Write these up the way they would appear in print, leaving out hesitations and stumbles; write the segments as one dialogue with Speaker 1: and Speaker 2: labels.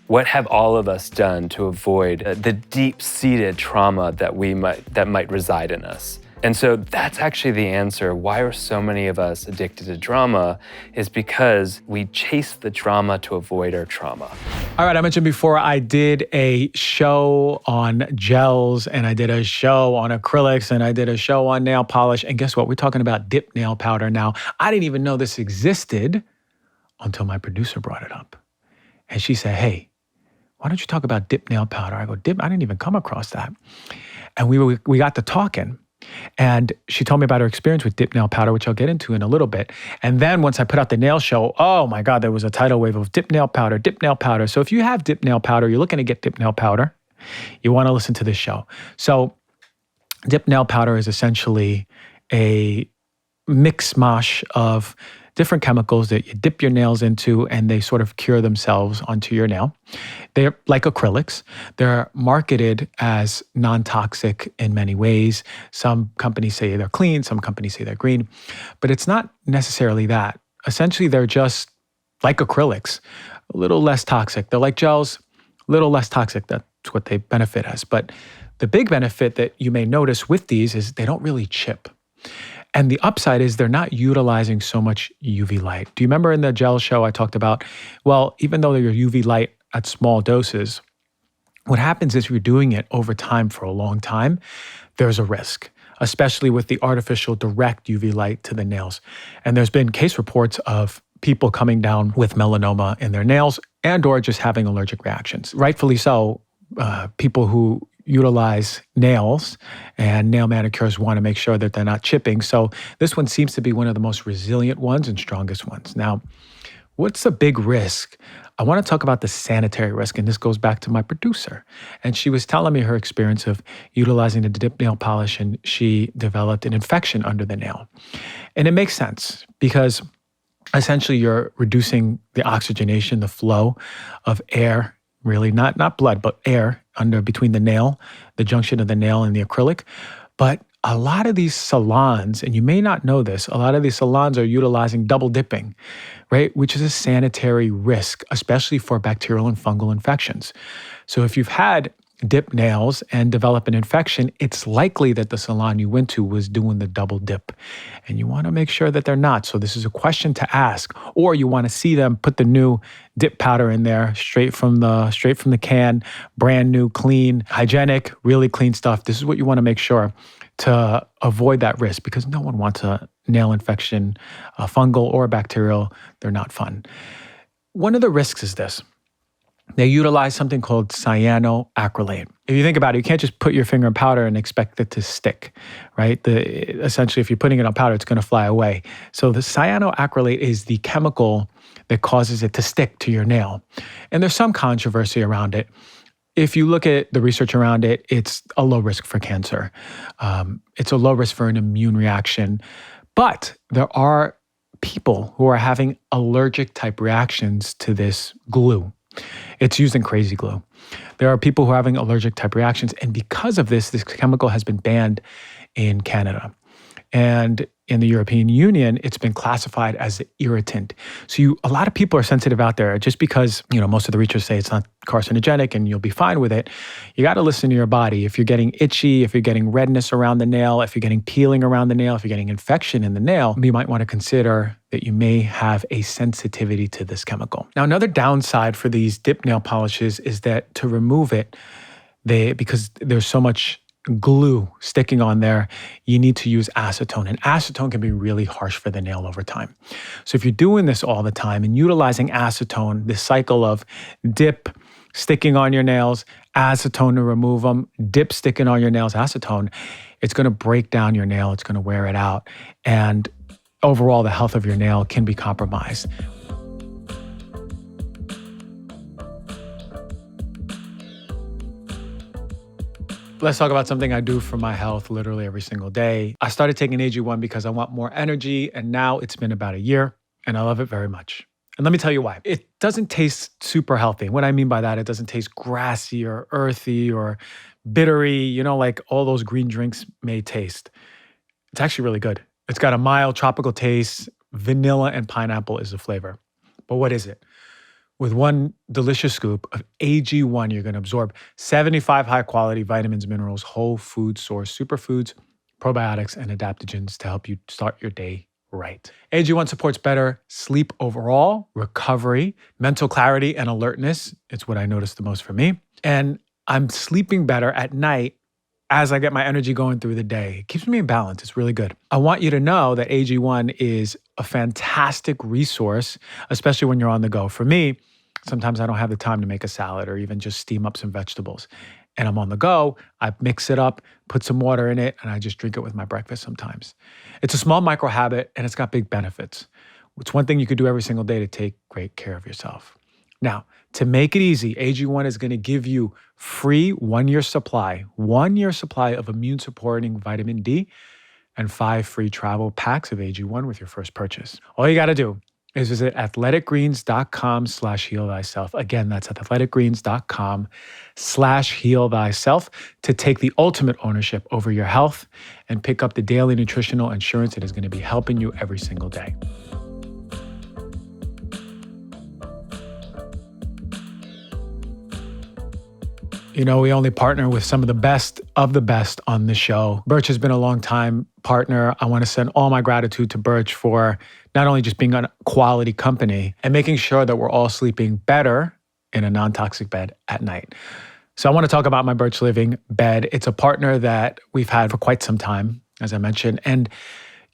Speaker 1: What have all of us done to avoid the deep-seated trauma that might reside in us? And so that's actually the answer. Why are so many of us addicted to drama is because we chase the drama to avoid our trauma.
Speaker 2: All right, I mentioned before I did a show on gels and I did a show on acrylics and I did a show on nail polish. And guess what? We're talking about dip nail powder now. I didn't even know this existed until my producer brought it up. And she said, hey, why don't you talk about dip nail powder? I go, dip? I didn't even come across that. And we got to talking. And she told me about her experience with dip nail powder, which I'll get into in a little bit. And then once I put out the nail show, oh my God, there was a tidal wave of dip nail powder, dip nail powder. So if you have dip nail powder, you're looking to get dip nail powder, you want to listen to this show. So dip nail powder is essentially a mix mash of different chemicals that you dip your nails into and they sort of cure themselves onto your nail. They're like acrylics. They're marketed as non-toxic in many ways. Some companies say they're clean, some companies say they're green, but it's not necessarily that. Essentially, they're just like acrylics, a little less toxic. They're like gels, a little less toxic. That's what they benefit as. But the big benefit that you may notice with these is they don't really chip. And the upside is they're not utilizing so much UV light. Do you remember in the gel show I talked about, well, even though they're UV light at small doses, what happens is you're doing it over time for a long time, there's a risk, especially with the artificial direct UV light to the nails. And there's been case reports of people coming down with melanoma in their nails and or just having allergic reactions. Rightfully so, people who utilize nails and nail manicures want to make sure that they're not chipping. So this one seems to be one of the most resilient ones and strongest ones. Now, what's the big risk? I want to talk about the sanitary risk, and this goes back to my producer. And she was telling me her experience of utilizing the dip nail polish, and she developed an infection under the nail. And it makes sense because essentially you're reducing the oxygenation, the flow of air, really not blood, but air under between the nail, the junction of the nail and the acrylic. But a lot of these salons, and you may not know this, a lot of these salons are utilizing double dipping, right? Which is a sanitary risk, especially for bacterial and fungal infections. So if you've had dip nails and develop an infection, it's likely that the salon you went to was doing the double dip. And you want to make sure that they're not. So this is a question to ask. Or you want to see them put the new dip powder in there straight from the can, brand new, clean, hygienic, really clean stuff. This is what you want to make sure to avoid that risk, because no one wants a nail infection, a fungal or bacterial. They're not fun. One of the risks is this. They utilize something called cyanoacrylate. If you think about it, you can't just put your finger in powder and expect it to stick, right? Essentially, if you're putting it on powder, it's going to fly away. So the cyanoacrylate is the chemical that causes it to stick to your nail. And there's some controversy around it. If you look at the research around it, it's a low risk for cancer. It's a low risk for an immune reaction. But there are people who are having allergic type reactions to this glue. It's used in crazy glue. There are people who are having allergic type reactions. And because of this chemical has been banned in Canada. And in the European Union, it's been classified as an irritant. So a lot of people are sensitive out there just because, most of the researchers say it's not carcinogenic and you'll be fine with it. You got to listen to your body. If you're getting itchy, if you're getting redness around the nail, if you're getting peeling around the nail, if you're getting infection in the nail, you might want to consider that you may have a sensitivity to this chemical. Now, another downside for these dip nail polishes is that to remove it, because there's so much glue sticking on there, you need to use acetone. And acetone can be really harsh for the nail over time. So if you're doing this all the time and utilizing acetone, this cycle of dip, sticking on your nails, acetone to remove them, dip, sticking on your nails, acetone, it's going to break down your nail. It's going to wear it out. And overall, the health of your nail can be compromised. Let's talk about something I do for my health literally every single day. I started taking AG1 because I want more energy, and now it's been about a year, and I love it very much. And let me tell you why. It doesn't taste super healthy. What I mean by that, it doesn't taste grassy or earthy or bittery, like all those green drinks may taste. It's actually really good. It's got a mild tropical taste. Vanilla and pineapple is the flavor. But what is it? With one delicious scoop of AG1, you're going to absorb 75 high-quality vitamins, minerals, whole food source, superfoods, probiotics, and adaptogens to help you start your day right. AG1 supports better sleep overall, recovery, mental clarity, and alertness. It's what I noticed the most for me. And I'm sleeping better at night as I get my energy going through the day. It keeps me in balance. It's really good. I want you to know that AG1 is a fantastic resource, especially when you're on the go. For me, sometimes I don't have the time to make a salad or even just steam up some vegetables. And I'm on the go, I mix it up, put some water in it, and I just drink it with my breakfast sometimes. It's a small micro habit, and it's got big benefits. It's one thing you could do every single day to take great care of yourself. Now, to make it easy, AG1 is going to give you free 1-year supply of immune-supporting vitamin D and 5 free travel packs of AG1 with your first purchase. All you got to do is visit athleticgreens.com/heal-thyself. Again, that's athleticgreens.com/heal-thyself to take the ultimate ownership over your health and pick up the daily nutritional insurance that is going to be helping you every single day. You know, we only partner with some of the best on the show. Birch has been a long-time partner. I want to send all my gratitude to Birch for not only just being a quality company and making sure that we're all sleeping better in a non-toxic bed at night. So I want to talk about my Birch Living bed. It's a partner that we've had for quite some time, as I mentioned. And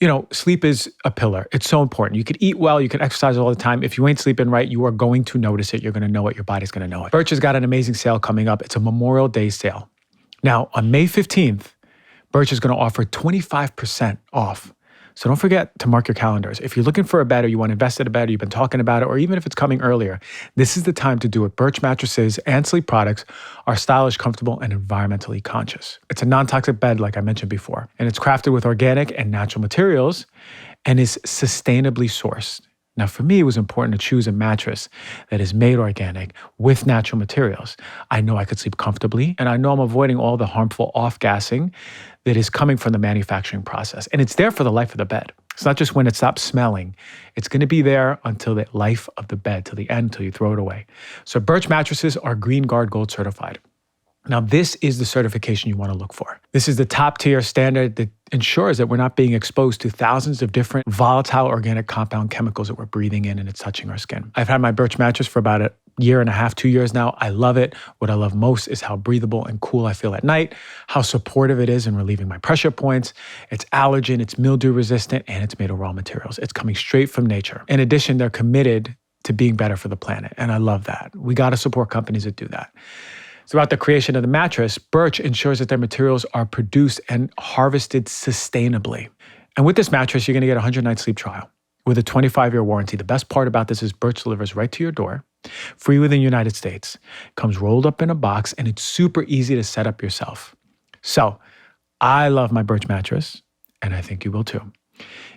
Speaker 2: you know, sleep is a pillar. It's so important. You could eat well, you can exercise all the time. If you ain't sleeping right, you are going to notice it. You're going to know it. Your body's going to know it. Birch has got an amazing sale coming up. It's a Memorial Day sale. Now, on May 15th, Birch is going to offer 25% off. So don't forget to mark your calendars. If you're looking for a bed or you want to invest in a bed, or you've been talking about it, or even if it's coming earlier, this is the time to do it. Birch mattresses and sleep products are stylish, comfortable, and environmentally conscious. It's a non-toxic bed, like I mentioned before, and it's crafted with organic and natural materials and is sustainably sourced. Now, for me, it was important to choose a mattress that is made organic with natural materials. I know I could sleep comfortably, and I know I'm avoiding all the harmful off-gassing that is coming from the manufacturing process. And it's there for the life of the bed. It's not just when it stops smelling. It's going to be there until the life of the bed, till the end, till you throw it away. So Birch mattresses are Green Guard Gold certified. Now, this is the certification you want to look for. This is the top tier standard that ensures that we're not being exposed to thousands of different volatile organic compound chemicals that we're breathing in and it's touching our skin. I've had my Birch mattress for about a year and a half, 2 years now. I love it. What I love most is how breathable and cool I feel at night, how supportive it is in relieving my pressure points. It's allergen, it's mildew resistant, and it's made of raw materials. It's coming straight from nature. In addition, they're committed to being better for the planet, and I love that. We got to support companies that do that. Throughout the creation of the mattress, Birch ensures that their materials are produced and harvested sustainably. And with this mattress, you're going to get a 100-night sleep trial with a 25-year warranty. The best part about this is Birch delivers right to your door, free within the United States, comes rolled up in a box, and it's super easy to set up yourself. So I love my Birch mattress, and I think you will too.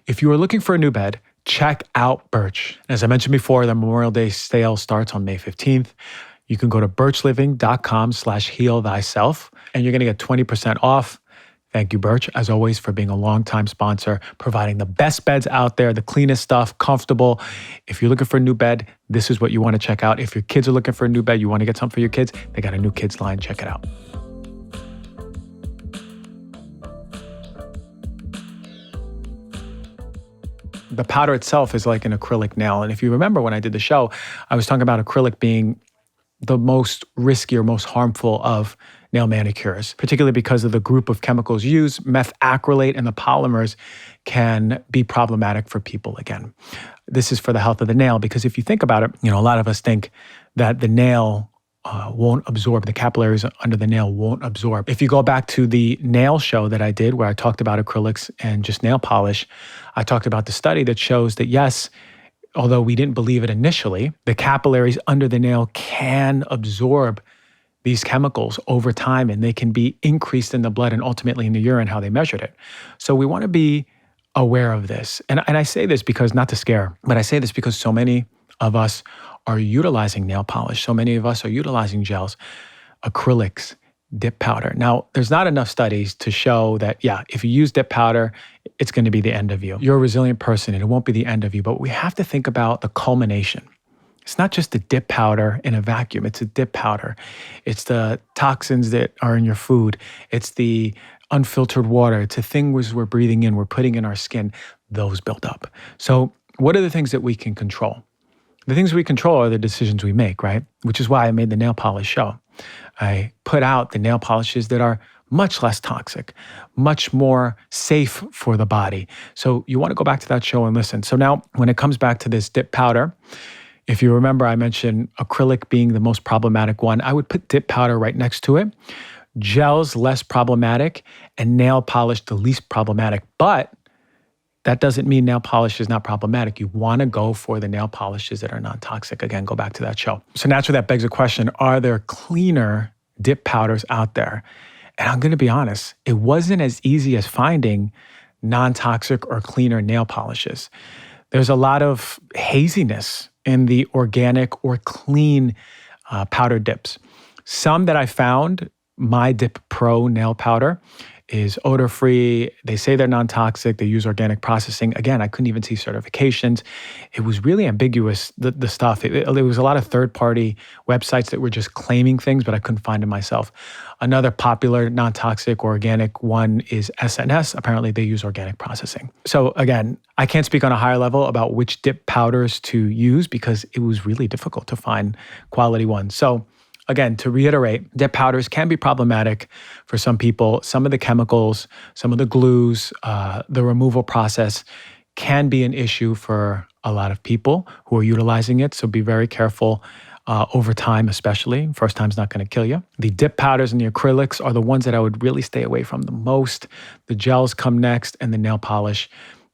Speaker 2: If you are looking for a new bed, check out Birch. As I mentioned before, the Memorial Day sale starts on May 15th. You can go to birchliving.com/heal-thyself, and you're going to get 20% off. Thank you, Birch, as always, for being a longtime sponsor, providing the best beds out there, the cleanest stuff, comfortable. If you're looking for a new bed, this is what you want to check out. If your kids are looking for a new bed, you want to get something for your kids, they got a new kids line. Check it out. The powder itself is like an acrylic nail. And if you remember when I did the show, I was talking about acrylic being the most risky or most harmful of nail manicures, particularly because of the group of chemicals used. Methacrylate and the polymers can be problematic for people. Again, this is for the health of the nail, because if you think about it, you know, a lot of us think that the nail won't absorb, the capillaries under the nail won't absorb. If you go back to the nail show that I did where I talked about acrylics and just nail polish, I talked about the study that shows that yes, although we didn't believe it initially, the capillaries under the nail can absorb these chemicals over time, and they can be increased in the blood and ultimately in the urine, how they measured it. So we want to be aware of this. And I say this because, not to scare, but I say this because so many of us are utilizing nail polish. So many of us are utilizing gels, acrylics, dip powder. Now, there's not enough studies to show that, yeah, if you use dip powder, it's going to be the end of you. You're a resilient person and it won't be the end of you, but we have to think about the culmination. It's not just the dip powder in a vacuum. It's a dip powder. It's the toxins that are in your food. It's the unfiltered water. It's the things we're breathing in, we're putting in our skin. Those build up. So what are the things that we can control? The things we control are the decisions we make, right? Which is why I made the nail polish show. I put out the nail polishes that are much less toxic, much more safe for the body. So you want to go back to that show and listen. So now when it comes back to this dip powder, if you remember, I mentioned acrylic being the most problematic one. I would put dip powder right next to it. Gels, less problematic, and nail polish, the least problematic. But that doesn't mean nail polish is not problematic. You want to go for the nail polishes that are non-toxic. Again, go back to that show. So naturally, that begs a question, are there cleaner dip powders out there? And I'm going to be honest, it wasn't as easy as finding non-toxic or cleaner nail polishes. There's a lot of haziness in the organic or clean powder dips. Some that I found, My Dip Pro nail powder, is odor-free. They say they're non-toxic. They use organic processing. Again, I couldn't even see certifications. It was really ambiguous, the stuff. It was a lot of third-party websites that were just claiming things, but I couldn't find it myself. Another popular non-toxic organic one is SNS. Apparently, they use organic processing. So again, I can't speak on a higher level about which dip powders to use because it was really difficult to find quality ones. So again, to reiterate, dip powders can be problematic for some people. Some of the chemicals, some of the glues, the removal process can be an issue for a lot of people who are utilizing it. So be very careful over time, especially. First time's not going to kill you. The dip powders and the acrylics are the ones that I would really stay away from the most. The gels come next, and the nail polish.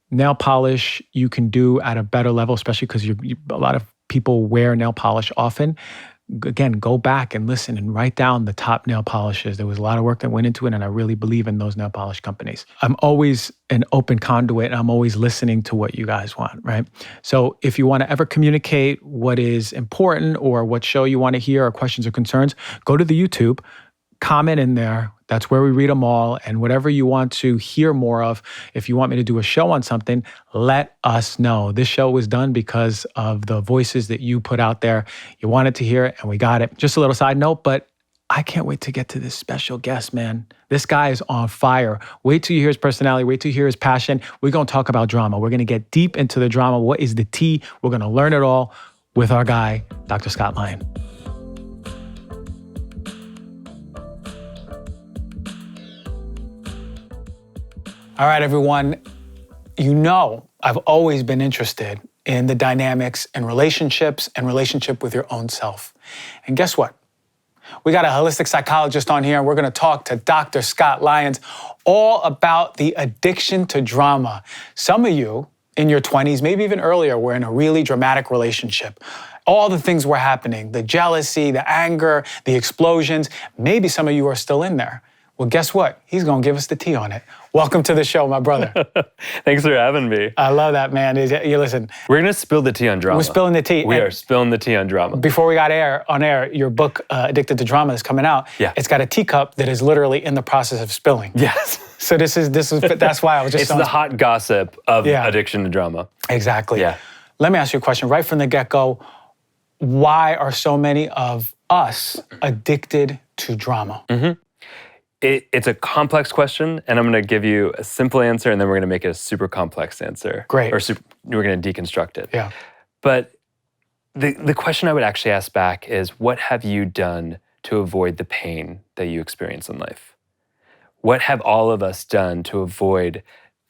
Speaker 2: Nail polish you can do at a better level, especially because a lot of people wear nail polish often. Again, go back and listen and write down the top nail polishes. There was a lot of work that went into it, and I really believe in those nail polish companies. I'm always an open conduit, and I'm always listening to what you guys want, right? So if you want to ever communicate what is important or what show you want to hear or questions or concerns, go to the YouTube, comment in there. That's where we read them all. And whatever you want to hear more of, if you want me to do a show on something, let us know. This show was done because of the voices that you put out there. You wanted to hear it, and we got it. Just a little side note, but I can't wait to get to this special guest, man. This guy is on fire. Wait till you hear his personality. Wait till you hear his passion. We're going to talk about drama. We're going to get deep into the drama. What is the tea? We're going to learn it all with our guy, Dr. Scott Lyons. All right, everyone, you know I've always been interested in the dynamics and relationships and relationship with your own self. And guess what? We got a holistic psychologist on here, and we're going to talk to Dr. Scott Lyons all about the addiction to drama. Some of you in your 20s, maybe even earlier, were in a really dramatic relationship. All the things were happening, the jealousy, the anger, the explosions. Maybe some of you are still in there. Well, guess what? He's going to give us the tea on it. Welcome to the show, my brother.
Speaker 1: Thanks for having me.
Speaker 2: I love that, man. You listen.
Speaker 1: We're going to spill the tea on drama.
Speaker 2: We're spilling the tea.
Speaker 1: We are spilling the tea on drama.
Speaker 2: Before we got on air, your book, Addicted to Drama, is coming out.
Speaker 1: Yeah.
Speaker 2: It's got a teacup that is literally in the process of spilling.
Speaker 1: Yes.
Speaker 2: So that's why I was just
Speaker 1: It's the hot gossip of addiction to drama.
Speaker 2: Exactly.
Speaker 1: Yeah.
Speaker 2: Let me ask you a question right from the get-go. Why are so many of us addicted to drama?
Speaker 1: Mm-hmm. It's a complex question, and I'm going to give you a simple answer, and then we're going to make it a super complex answer.
Speaker 2: Great.
Speaker 1: Or we're going to deconstruct it.
Speaker 2: Yeah.
Speaker 1: But the question I would actually ask back is, what have you done to avoid the pain that you experience in life? What have all of us done to avoid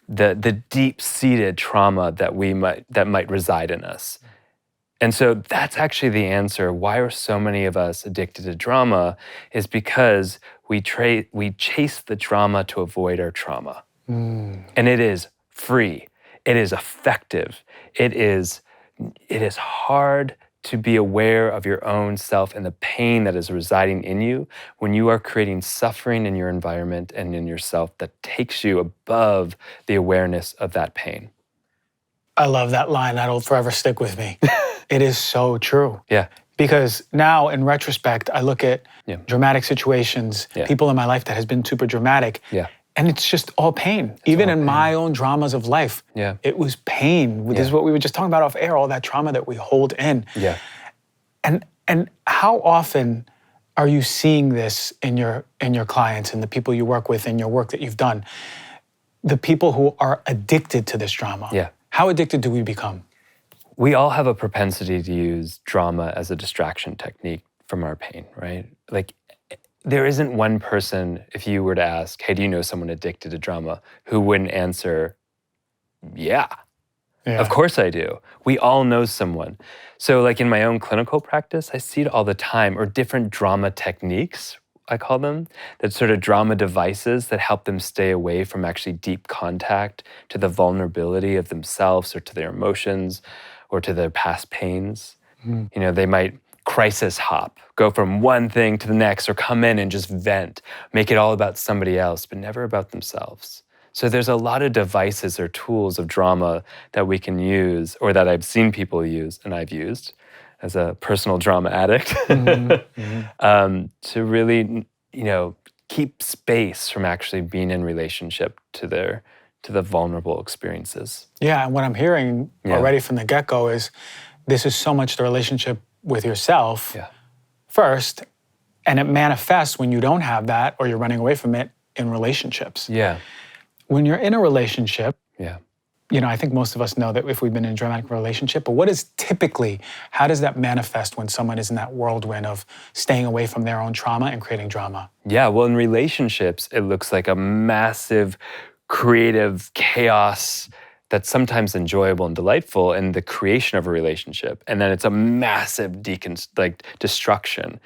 Speaker 1: the deep-seated trauma that might reside in us? And so that's actually the answer. Why are so many of us addicted to drama is because we chase the drama to avoid our trauma. And it is free. It is effective. It is hard to be aware of your own self and the pain that is residing in you when you are creating suffering in your environment and in yourself that takes you above the awareness of that pain.
Speaker 2: I love that line. That'll forever stick with me. It is so true.
Speaker 1: Yeah.
Speaker 2: Because now, in retrospect, I look at dramatic situations, people in my life that has been super dramatic, and it's just all pain. Even in my own dramas of life, it was pain. This is what we were just talking about off air, all that trauma that we hold in.
Speaker 1: Yeah.
Speaker 2: And how often are you seeing this in your clients and the people you work with in your work that you've done? The people who are addicted to this drama.
Speaker 1: Yeah.
Speaker 2: How addicted do we become?
Speaker 1: We all have a propensity to use drama as a distraction technique from our pain, right? Like, there isn't one person, if you were to ask, hey, do you know someone addicted to drama, who wouldn't answer, yeah. Of course I do. We all know someone. So like in my own clinical practice, I see it all the time, or different drama techniques, I call them, that sort of drama devices that help them stay away from actually deep contact to the vulnerability of themselves or to their emotions or to their past pains. You know, they might crisis hop, go from one thing to the next, or come in and just vent, make it all about somebody else, but never about themselves. So there's a lot of devices or tools of drama that we can use, or that I've seen people use, and I've used as a personal drama addict, to really, keep space from actually being in relationship to the vulnerable experiences.
Speaker 2: Yeah, and what I'm hearing already from the get-go is this is so much the relationship with yourself first, and it manifests when you don't have that or you're running away from it in relationships.
Speaker 1: Yeah.
Speaker 2: When you're in a relationship,
Speaker 1: Yeah.
Speaker 2: I think most of us know that if we've been in a dramatic relationship, but how does that manifest when someone is in that whirlwind of staying away from their own trauma and creating drama?
Speaker 1: Yeah, well, in relationships, it looks like a massive creative chaos that's sometimes enjoyable and delightful in the creation of a relationship. And then it's a massive destruction.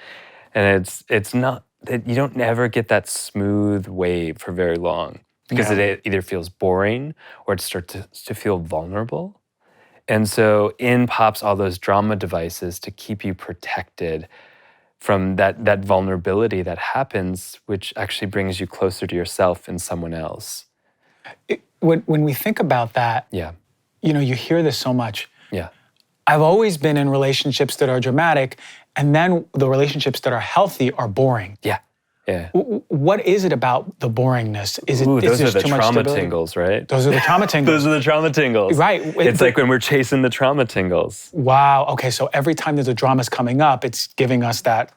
Speaker 1: And it's not, that you don't ever get that smooth wave for very long. Because it either feels boring or it starts to feel vulnerable. And so in pops all those drama devices to keep you protected from that vulnerability that happens, which actually brings you closer to yourself and someone else.
Speaker 2: When we think about that, you hear this so much.
Speaker 1: Yeah.
Speaker 2: I've always been in relationships that are dramatic, and then the relationships that are healthy are boring.
Speaker 1: Yeah. Yeah.
Speaker 2: What is it about the boringness? Is
Speaker 1: those are the trauma tingles, right?
Speaker 2: Those are the trauma tingles.
Speaker 1: Those are the trauma tingles.
Speaker 2: Right.
Speaker 1: It's like when we're chasing the trauma tingles.
Speaker 2: Wow. Okay, so every time there's a drama's coming up, it's giving us that,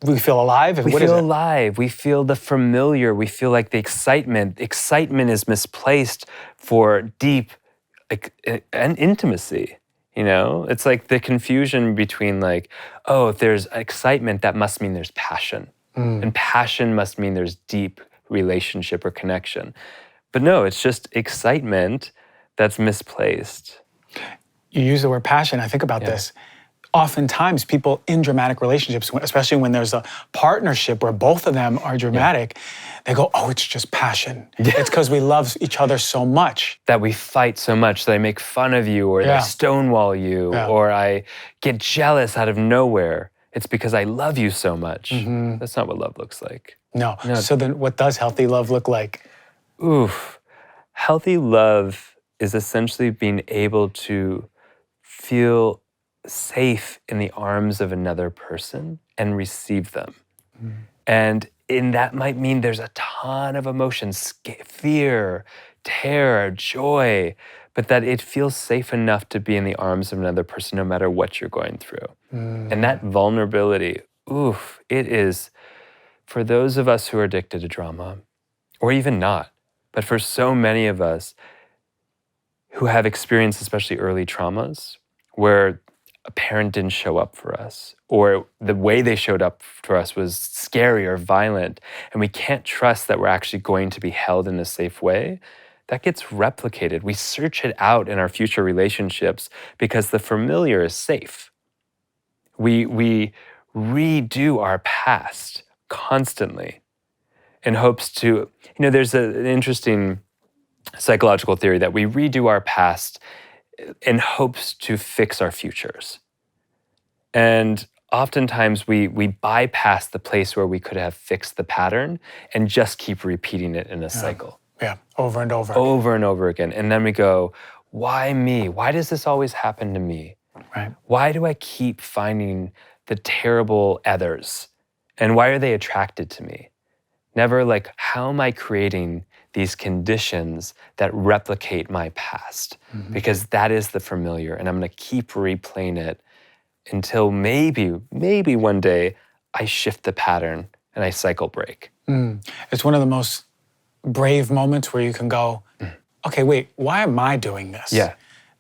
Speaker 2: we feel alive?
Speaker 1: We feel alive. We feel the familiar. We feel like the excitement. Excitement is misplaced for deep and intimacy. It's like the confusion between if there's excitement, that must mean there's passion. And passion must mean there's deep relationship or connection. But no, it's just excitement that's misplaced.
Speaker 2: You use the word passion. I think about this. Oftentimes, people in dramatic relationships, especially when there's a partnership where both of them are dramatic, they go, oh, it's just passion. It's because we love each other so much.
Speaker 1: That we fight so much that I make fun of you, or I stonewall you, or I get jealous out of nowhere. It's because I love you so much. That's not what love looks like.
Speaker 2: No. So then what does healthy love look like?
Speaker 1: Healthy love is essentially being able to feel safe in the arms of another person and receive them. And that might mean there's a ton of emotions, fear, terror, joy, but that it feels safe enough to be in the arms of another person no matter what you're going through. And that vulnerability, it is, for those of us who are addicted to drama, or even not, but for so many of us who have experienced especially early traumas where a parent didn't show up for us, or the way they showed up for us was scary or violent, and we can't trust that we're actually going to be held in a safe way, that gets replicated. We search it out in our future relationships because the familiar is safe. We redo our past constantly in hopes to, there's an interesting psychological theory that we redo our past in hopes to fix our futures. And oftentimes we bypass the place where we could have fixed the pattern and just keep repeating it in a cycle.
Speaker 2: Yeah, over and over.
Speaker 1: Over and over again. And then we go, why me? Why does this always happen to me?
Speaker 2: Right.
Speaker 1: Why do I keep finding the terrible others? And why are they attracted to me? Never how am I creating these conditions that replicate my past? Because that is the familiar, and I'm gonna keep replaying it until maybe one day I shift the pattern and I cycle break.
Speaker 2: It's one of the most brave moments where you can go, okay, wait, why am I doing this?
Speaker 1: Yeah.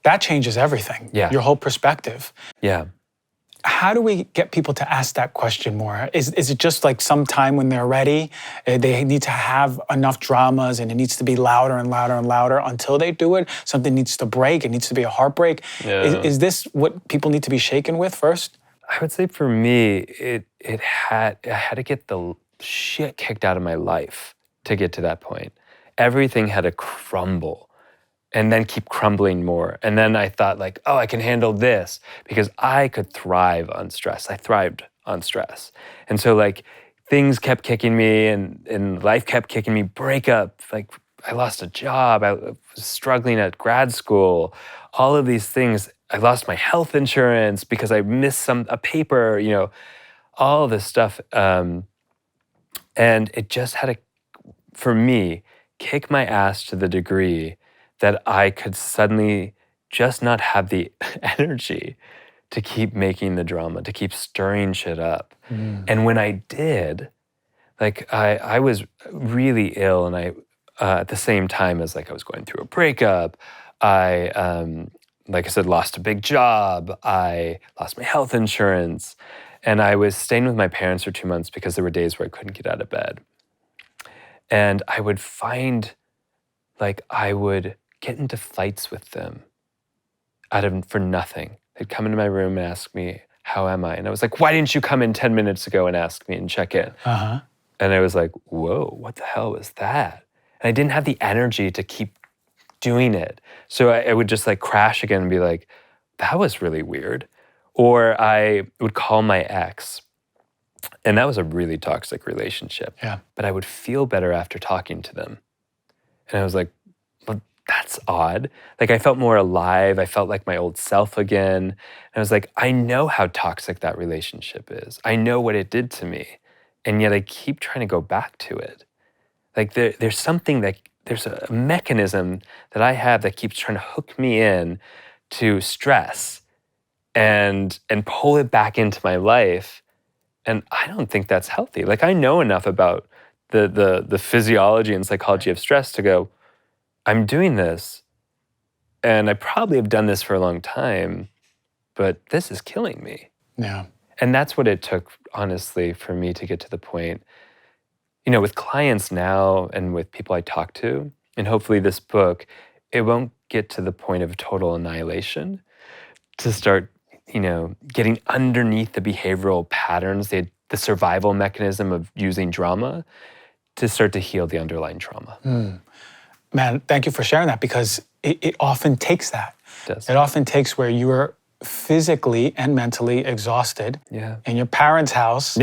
Speaker 2: That changes everything.
Speaker 1: Yeah.
Speaker 2: Your whole perspective.
Speaker 1: Yeah.
Speaker 2: How do we get people to ask that question more? Is it just like sometime when they're ready, they need to have enough dramas and it needs to be louder and louder and louder until they do it? Something needs to break. It needs to be a heartbreak.
Speaker 1: Yeah.
Speaker 2: Is this what people need to be shaken with first?
Speaker 1: I would say for me, I had to get the shit kicked out of my life to get to that point. Everything had to crumble and then keep crumbling more. And then I thought like, oh, I can handle this because I could thrive on stress. I thrived on stress. And so like things kept kicking me and life kept kicking me, breakup, like I lost a job, I was struggling at grad school, all of these things. I lost my health insurance because I missed a paper, all of this stuff. And it just had to, for me, kick my ass to the degree that I could suddenly just not have the energy to keep making the drama, to keep stirring shit up. And when I did, like I was really ill, and I at the same time as like I was going through a breakup, I like I said, lost a big job, I lost my health insurance, and I was staying with my parents for 2 months because there were days where I couldn't get out of bed. And I would find, like, I would get into fights with them for nothing. They'd come into my room and ask me, how am I? And I was like, why didn't you come in 10 minutes ago and ask me and check in?
Speaker 2: Uh-huh.
Speaker 1: And I was like, whoa, what the hell was that? And I didn't have the energy to keep doing it. So I would just like crash again and be like, that was really weird. Or I would call my ex. And that was a really toxic relationship.
Speaker 2: Yeah.
Speaker 1: But I would feel better after talking to them. And I was like, well, that's odd. Like I felt more alive. I felt like my old self again. And I was like, I know how toxic that relationship is. I know what it did to me. And yet I keep trying to go back to it. Like there's something there's a mechanism that I have that keeps trying to hook me in to stress and pull it back into my life. And I don't think that's healthy. Like I know enough about the physiology and psychology of stress to go, I'm doing this, and I probably have done this for a long time, but this is killing me.
Speaker 2: Yeah.
Speaker 1: And that's what it took, honestly, for me to get to the point, with clients now and with people I talk to, and hopefully this book, it won't get to the point of total annihilation, to start, getting underneath the behavioral patterns, the survival mechanism of using drama, to start to heal the underlying trauma.
Speaker 2: Man, thank you for sharing that, because it often takes that.
Speaker 1: It does.
Speaker 2: It often takes where you are physically and mentally exhausted in your parents' house,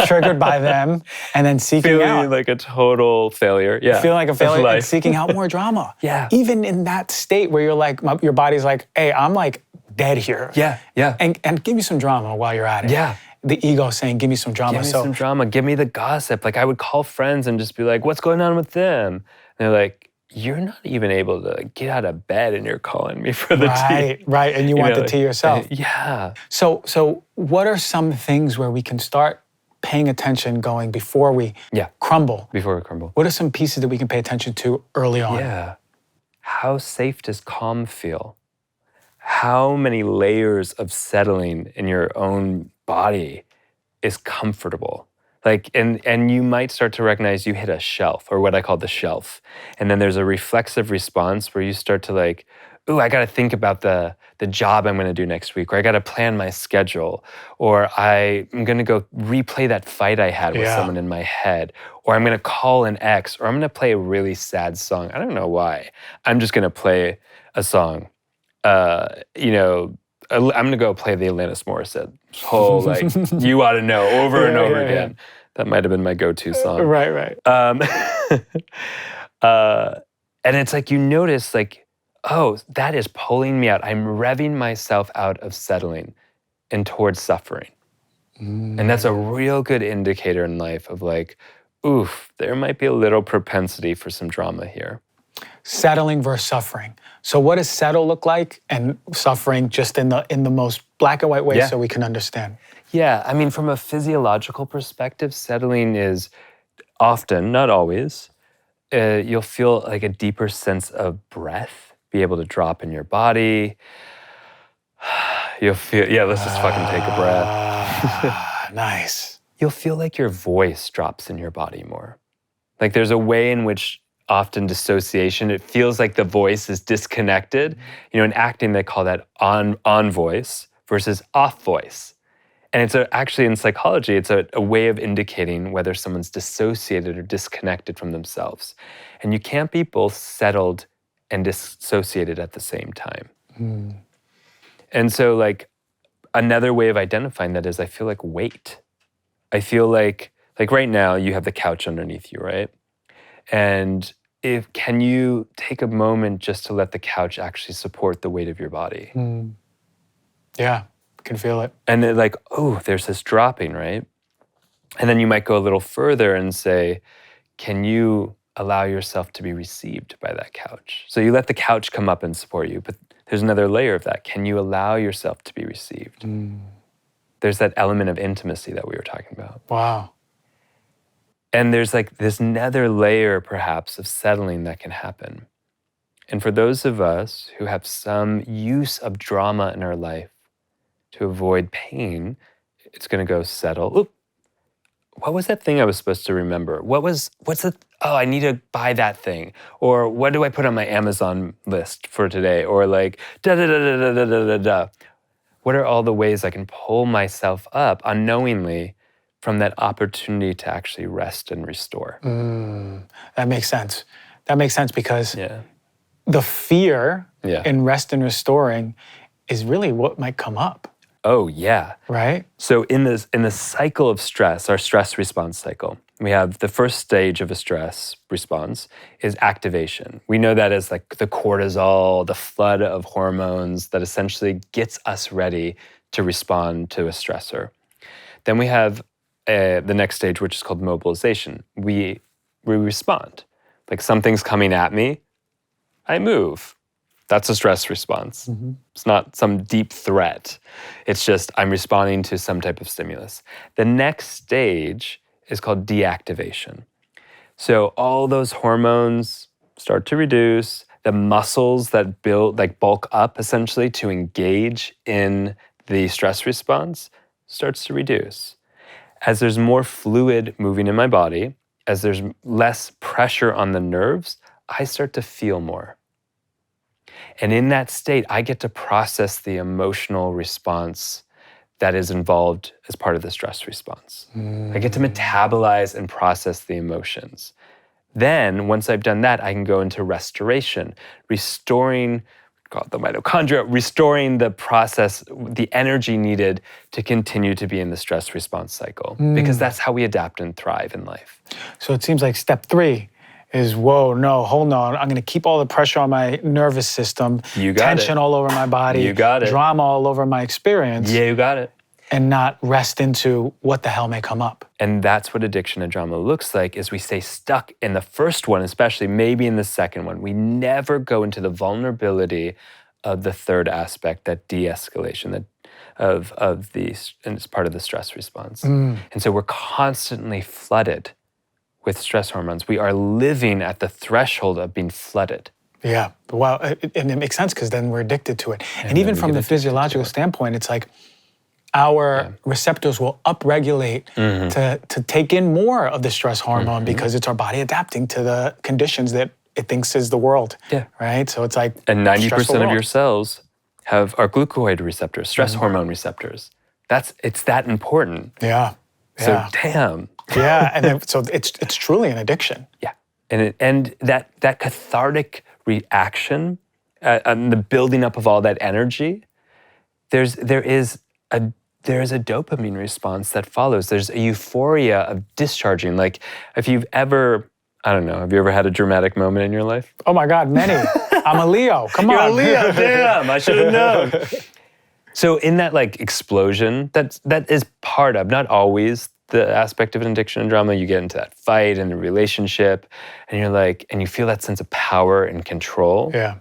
Speaker 2: triggered by them, and then seeking out.
Speaker 1: Feeling like a total failure. Yeah.
Speaker 2: Feeling like a failure and seeking out more drama.
Speaker 1: Yeah.
Speaker 2: Even in that state where you're like, your body's like, hey, I'm like dead here.
Speaker 1: Yeah.
Speaker 2: And give me some drama while you're at it.
Speaker 1: Yeah.
Speaker 2: The ego saying, give me some drama.
Speaker 1: Give me some drama. Give me the gossip. Like I would call friends and just be like, what's going on with them? And they're like, you're not even able to get out of bed and you're calling me for the tea.
Speaker 2: Right. And you want the tea yourself.
Speaker 1: Yeah.
Speaker 2: So what are some things where we can start paying attention going before we crumble?
Speaker 1: Before we crumble.
Speaker 2: What are some pieces that we can pay attention to early on?
Speaker 1: Yeah. How safe does calm feel? How many layers of settling in your own body is comfortable? Like, and you might start to recognize you hit a shelf, or what I call the shelf. And then there's a reflexive response where you start to like, ooh, I got to think about the job I'm going to do next week, or I got to plan my schedule, or I'm going to go replay that fight I had with someone in my head, or I'm going to call an ex, or I'm going to play a really sad song. I don't know why. I'm just going to play a song. I'm going to go play the Alanis Morissette whole, like, you ought to know, over and over again. That might have been my go-to song.
Speaker 2: Right.
Speaker 1: And it's like, you notice, like, oh, that is pulling me out. I'm revving myself out of settling and towards suffering. And that's a real good indicator in life of like, oof, there might be a little propensity for some drama here.
Speaker 2: Settling versus suffering. So what does settle look like, and suffering just in the most black and white way, so we can understand?
Speaker 1: Yeah, I mean, from a physiological perspective, settling is often, not always, you'll feel like a deeper sense of breath, be able to drop in your body. You'll feel, let's just fucking take a breath.
Speaker 2: Nice.
Speaker 1: You'll feel like your voice drops in your body more. Like there's a way in which often dissociation, it feels like the voice is disconnected. In acting, they call that on voice versus off voice. And it's actually in psychology, it's a way of indicating whether someone's dissociated or disconnected from themselves. And you can't be both settled and dissociated at the same time. And so like another way of identifying that is I feel like weight. I feel like right now you have the couch underneath you, right? And can you take a moment just to let the couch actually support the weight of your body?
Speaker 2: Yeah, can feel it.
Speaker 1: And then like, oh, there's this dropping, right? And then you might go a little further and say, can you allow yourself to be received by that couch? So you let the couch come up and support you, but there's another layer of that. Can you allow yourself to be received? There's that element of intimacy that we were talking about.
Speaker 2: Wow.
Speaker 1: And there's like this another layer, perhaps, of settling that can happen. And for those of us who have some use of drama in our life to avoid pain, it's going to go settle. Oop, what was that thing I was supposed to remember? What's the, I need to buy that thing. Or what do I put on my Amazon list for today? Or like, da-da-da-da-da-da-da-da. What are all the ways I can pull myself up unknowingly from that opportunity to actually rest and restore?
Speaker 2: That makes sense. That makes sense because the fear in rest and restoring is really what might come up.
Speaker 1: Oh, yeah.
Speaker 2: Right?
Speaker 1: So in the cycle of stress, our stress response cycle, we have the first stage of a stress response is activation. We know that as like the cortisol, the flood of hormones that essentially gets us ready to respond to a stressor. Then we have the next stage, which is called mobilization. We respond. Like something's coming at me, I move. That's a stress response. It's not some deep threat. It's just I'm responding to some type of stimulus. The next stage is called deactivation. So all those hormones start to reduce. The muscles that bulk up essentially to engage in the stress response starts to reduce. As there's more fluid moving in my body, as there's less pressure on the nerves, I start to feel more. And in that state, I get to process the emotional response that is involved as part of the stress response. I get to metabolize and process the emotions. Then, once I've done that, I can go into restoration, restoring the mitochondria, restoring the process, the energy needed to continue to be in the stress response cycle, because that's how we adapt and thrive in life.
Speaker 2: So it seems like step 3 is, whoa, no, hold on. I'm going to keep all the pressure on my nervous system, tension all over my body, drama all over my experience.
Speaker 1: Yeah, you got it.
Speaker 2: And not rest into what the hell may come up.
Speaker 1: And that's what addiction and drama looks like, is we stay stuck in the first one, especially maybe in the second one. We never go into the vulnerability of the third aspect, that de-escalation, and it's part of the stress response. And so we're constantly flooded with stress hormones. We are living at the threshold of being flooded.
Speaker 2: Yeah, well, and it makes sense because then we're addicted to it. And even from the physiological standpoint, it's like our receptors will upregulate to take in more of the stress hormone because it's our body adapting to the conditions that it thinks is the world. Yeah. Right? So it's like,
Speaker 1: and 90% of your cells are glucocorticoid receptors, stress hormone receptors. It's that important.
Speaker 2: Yeah.
Speaker 1: So damn.
Speaker 2: Yeah, and then, so it's truly an addiction.
Speaker 1: Yeah, and that cathartic reaction, and the building up of all that energy, there is a dopamine response that follows. There's a euphoria of discharging. Like if you've ever, I don't know, have you ever had a dramatic moment in your life?
Speaker 2: Oh my God, many. I'm a Leo. Come on.
Speaker 1: You're a Leo. Damn, I should have known. So in that like explosion, that is part of, not always the aspect of an addiction and drama. You get into that fight in a relationship, and you're like, and you feel that sense of power and control.
Speaker 2: Yeah.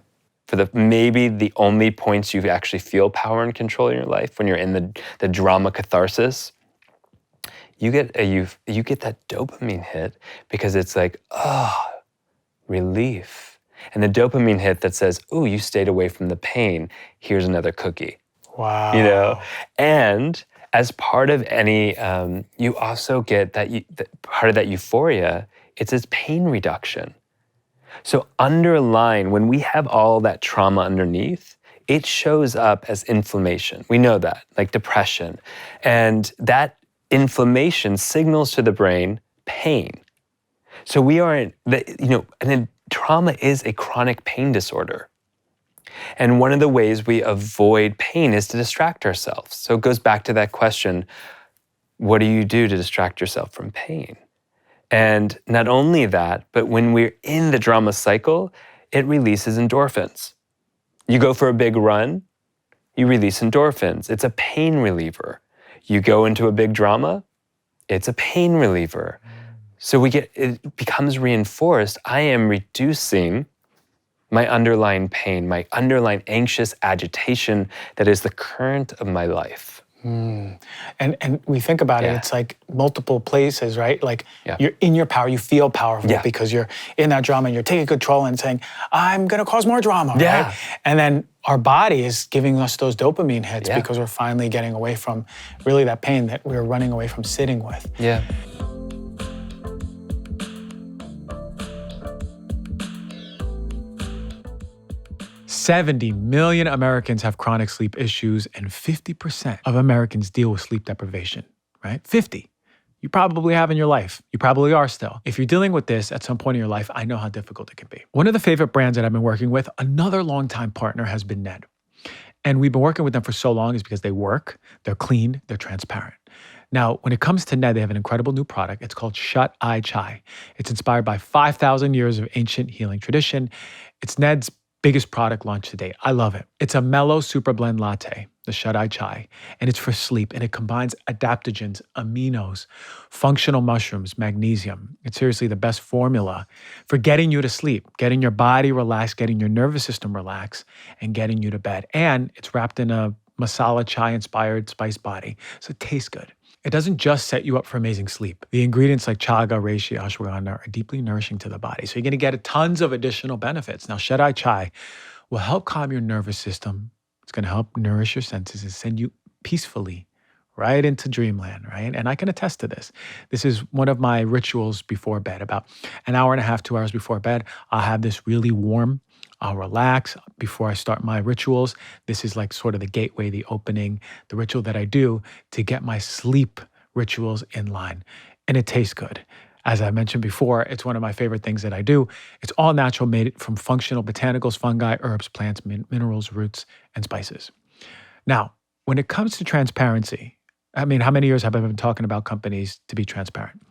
Speaker 1: For maybe the only points you actually feel power and control in your life, when you're in the drama catharsis, you get that dopamine hit because it's like, oh, relief. And the dopamine hit that says, ooh, you stayed away from the pain. Here's another cookie.
Speaker 2: Wow.
Speaker 1: You know? And as part of any, you also get that part of that euphoria, it's this pain reduction. So underlying, when we have all that trauma underneath, it shows up as inflammation. We know that, like depression. And that inflammation signals to the brain pain. So we are, and then trauma is a chronic pain disorder. And one of the ways we avoid pain is to distract ourselves. So it goes back to that question, what do you do to distract yourself from pain? And not only that, but when we're in the drama cycle, it releases endorphins. You go for a big run, you release endorphins. It's a pain reliever. You go into a big drama, it's a pain reliever. So it becomes reinforced. I am reducing my underlying pain, my underlying anxious agitation that is the current of my life.
Speaker 2: And we think about it, it's like multiple places, right? Like you're in your power, you feel powerful because you're in that drama and you're taking control and saying, I'm gonna cause more drama, right? And then our body is giving us those dopamine hits because we're finally getting away from really that pain that we were running away from sitting with.
Speaker 1: Yeah.
Speaker 2: $70 million Americans have chronic sleep issues, and 50% of Americans deal with sleep deprivation, right? 50. You probably have in your life. You probably are still. If you're dealing with this at some point in your life, I know how difficult it can be. One of the favorite brands that I've been working with, another longtime partner, has been Ned. And we've been working with them for so long is because they work, they're clean, they're transparent. Now, when it comes to Ned, they have an incredible new product. It's called Shut Eye Chai. It's inspired by 5,000 years of ancient healing tradition. It's Ned's biggest product launch to date. I love it. It's a mellow super blend latte, the Shut Eye Chai, and it's for sleep, and it combines adaptogens, aminos, functional mushrooms, magnesium. It's seriously the best formula for getting you to sleep, getting your body relaxed, getting your nervous system relaxed, and getting you to bed. And it's wrapped in a masala chai-inspired spice body, so it tastes good. It doesn't just set you up for amazing sleep. The ingredients like chaga, reishi, ashwagandha are deeply nourishing to the body. So you're going to get tons of additional benefits. Now, Shut Eye Chai will help calm your nervous system. It's going to help nourish your senses and send you peacefully right into dreamland, right? And I can attest to this. This is one of my rituals before bed. About an hour and a half, 2 hours before bed, I'll have this really warm. I'll relax before I start my rituals. This is like sort of the gateway, the opening, the ritual that I do to get my sleep rituals in line. And it tastes good. As I mentioned before, it's one of my favorite things that I do. It's all natural, made from functional botanicals, fungi, herbs, plants, minerals, roots, and spices. Now, when it comes to transparency, I mean, how many years have I been talking about companies to be transparent?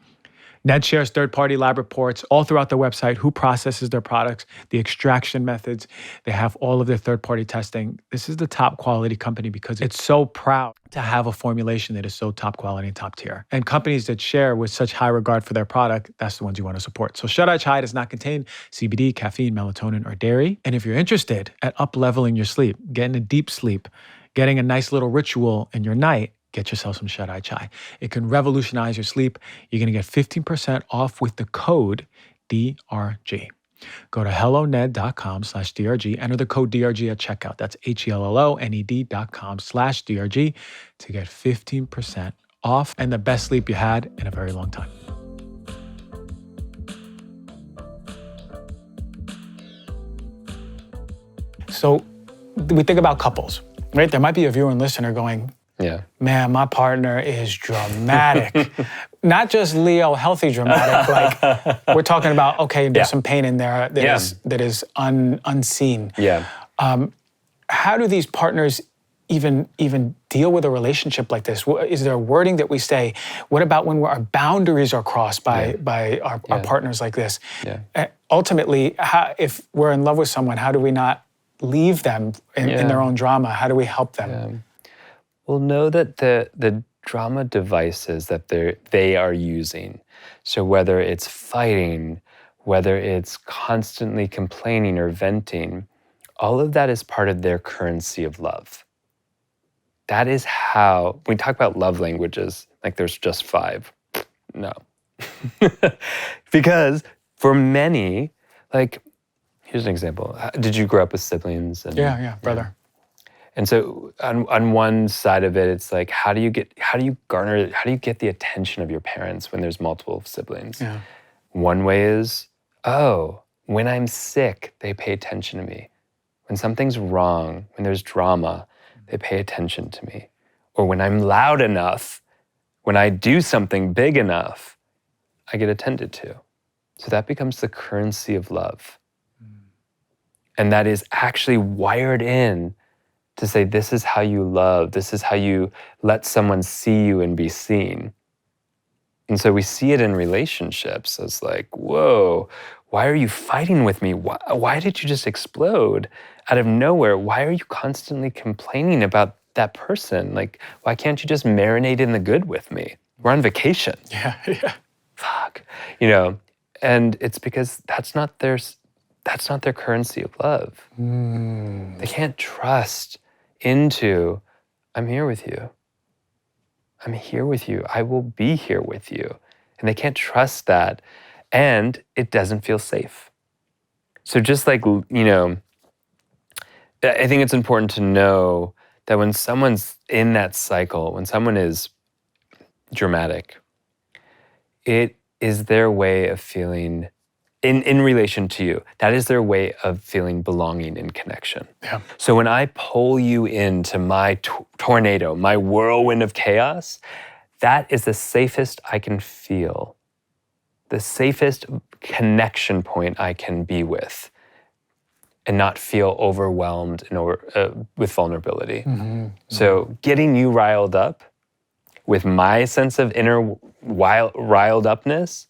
Speaker 2: Ned shares third-party lab reports all throughout their website, who processes their products, the extraction methods. They have all of their third-party testing. This is the top quality company because it's so proud to have a formulation that is so top quality and top tier. And companies that share with such high regard for their product, that's the ones you want to support. So Shut Eye Chai does not contain CBD, caffeine, melatonin, or dairy. And if you're interested at up-leveling your sleep, getting a deep sleep, getting a nice little ritual in your night, get yourself some Shut Eye Chai. It can revolutionize your sleep. You're going to get 15% off with the code DRG. Go to helloned.com/DRG. Enter the code DRG at checkout. That's HELLONED.com/DRG to get 15% off and the best sleep you had in a very long time. So we think about couples, right? There might be a viewer and listener going, man, my partner is dramatic. Not just Leo healthy dramatic, like we're talking about, okay, there's some pain in there that is unseen. How do these partners even deal with a relationship like this? Is there a wording that we say? What about when our boundaries are crossed by our partners like this? Ultimately, if we're in love with someone, how do we not leave them in their own drama? How do we help them?
Speaker 1: Well, know that the drama devices that they are using. So whether it's fighting, whether it's constantly complaining or venting, all of that is part of their currency of love. That is how, when we talk about love languages, like there's just 5. No. Because for many, like, here's an example. Did you grow up with siblings?
Speaker 2: Yeah, brother.
Speaker 1: And so on one side of it, it's like, how do you get the attention of your parents when there's multiple siblings?
Speaker 2: Yeah.
Speaker 1: One way is, when I'm sick, they pay attention to me. When something's wrong, when there's drama, they pay attention to me. Or when I'm loud enough, when I do something big enough, I get attended to. So that becomes the currency of love. And that is actually wired in to say, this is how you love, this is how you let someone see you and be seen. And so we see it in relationships as like, whoa, why are you fighting with me? Why did you just explode out of nowhere? Why are you constantly complaining about that person? Like, why can't you just marinate in the good with me? We're on vacation.
Speaker 2: Yeah.
Speaker 1: Fuck. And it's because that's not their currency of love. They can't trust into, I'm here with you. I'm here with you. I will be here with you. And they can't trust that. And it doesn't feel safe. So just like, I think it's important to know that when someone's in that cycle, when someone is dramatic, it is their way of feeling in relation to you. That is their way of feeling belonging and connection.
Speaker 2: Yeah.
Speaker 1: So when I pull you into my tornado, my whirlwind of chaos, that is the safest I can feel, the safest connection point I can be with, and not feel overwhelmed with vulnerability. So getting you riled up with my sense of inner riled upness,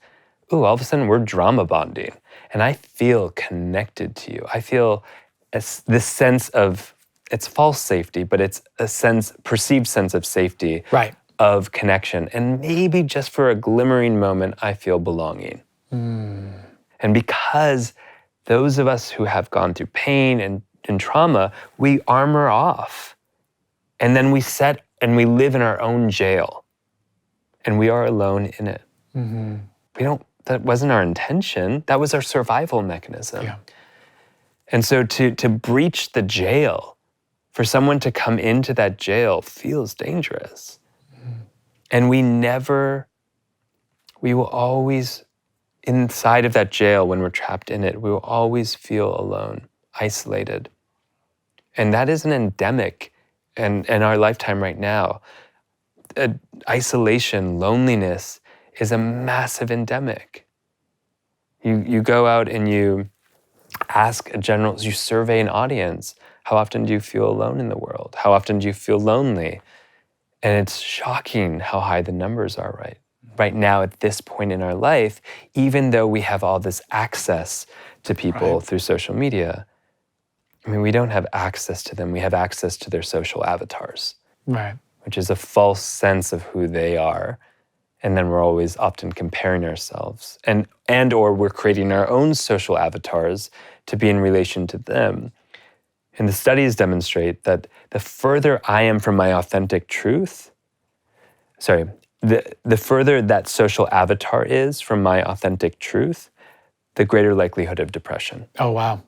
Speaker 1: all of a sudden we're drama bonding. And I feel connected to you. I feel this sense of, it's false safety, but it's a perceived sense of safety,
Speaker 2: right,
Speaker 1: of connection. And maybe just for a glimmering moment, I feel belonging. And because those of us who have gone through pain and trauma, we armor off. And then we live in our own jail. And we are alone in it. That wasn't our intention. That was our survival mechanism.
Speaker 2: Yeah.
Speaker 1: And so to breach the jail, for someone to come into that jail feels dangerous. And we will always, inside of that jail, when we're trapped in it, we will always feel alone, isolated. And that is an endemic in our lifetime right now. Isolation, loneliness is a massive endemic. You go out and you survey an audience, how often do you feel alone in the world? How often do you feel lonely? And it's shocking how high the numbers are right now at this point in our life, even though we have all this access to people through social media. I mean, we don't have access to them. We have access to their social avatars, which is a false sense of who they are. And then we're always often comparing ourselves and or we're creating our own social avatars to be in relation to them. And the studies demonstrate that the further I am from my authentic truth, the further that social avatar is from my authentic truth, the greater likelihood of depression.
Speaker 2: Oh, wow.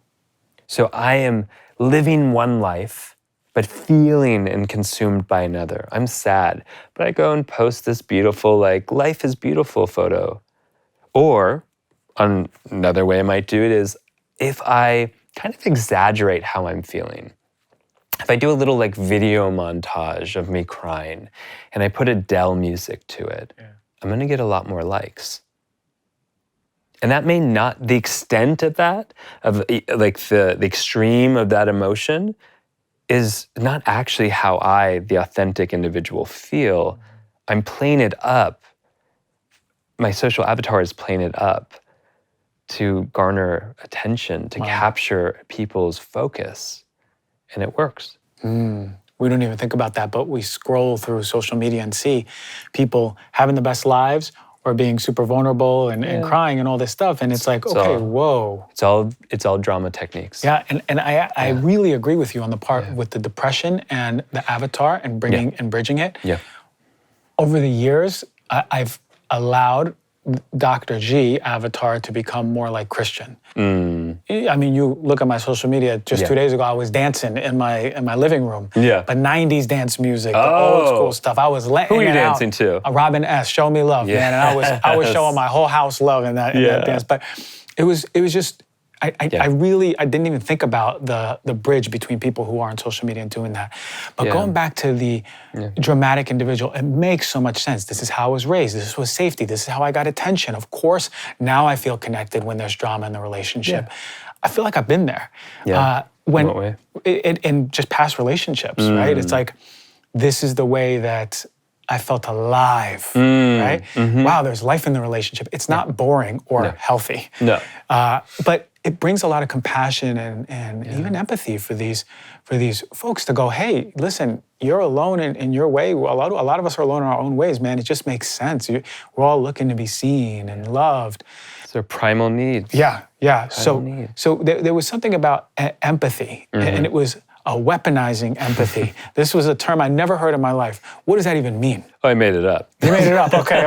Speaker 1: So I am living one life, but feeling and consumed by another. I'm sad, but I go and post this beautiful, life is beautiful photo. Or another way I might do it is if I kind of exaggerate how I'm feeling. If I do a little video montage of me crying and I put Adele music to it, I'm gonna get a lot more likes. And that may not, the extent of that, of the extreme of that emotion is not actually how I, the authentic individual, feel. I'm playing it up. My social avatar is playing it up to garner attention, to capture people's focus. And it works.
Speaker 2: we don't even think about that, but we scroll through social media and see people having the best lives or being super vulnerable and crying and all this stuff. And it's like, okay, whoa.
Speaker 1: It's all drama techniques.
Speaker 2: Yeah, and I really agree with you on the part with the depression and the avatar and bridging it.
Speaker 1: Yeah.
Speaker 2: Over the years, I've allowed Dr. G avatar to become more like Christian. I mean, you look at my social media. Just 2 days ago, I was dancing in my living room.
Speaker 1: Yeah.
Speaker 2: But '90s dance music, the old school stuff. I was letting
Speaker 1: Who are you
Speaker 2: it
Speaker 1: dancing
Speaker 2: out.
Speaker 1: to?
Speaker 2: Robin S. Show Me Love, man. And I was showing my whole house love in that dance. But it was just. I didn't even think about the bridge between people who are on social media and doing that. But going back to the dramatic individual, it makes so much sense. This is how I was raised. This was safety. This is how I got attention. Of course, now I feel connected when there's drama in the relationship. Yeah. I feel like I've been there.
Speaker 1: Yeah. In what way?
Speaker 2: In just past relationships, right? It's like, this is the way that I felt alive, right? Mm-hmm. Wow, there's life in the relationship. It's not boring or healthy.
Speaker 1: No.
Speaker 2: But it brings a lot of compassion and even empathy for these folks to go, hey, listen, you're alone in your way. A lot of us are alone in our own ways, man. It just makes sense. We're all looking to be seen and loved.
Speaker 1: It's their primal needs.
Speaker 2: Yeah. So there was something about empathy, and it was a weaponizing empathy. This was a term I never heard in my life. What does that even mean?
Speaker 1: Oh, I made it up.
Speaker 2: You made it up. Okay.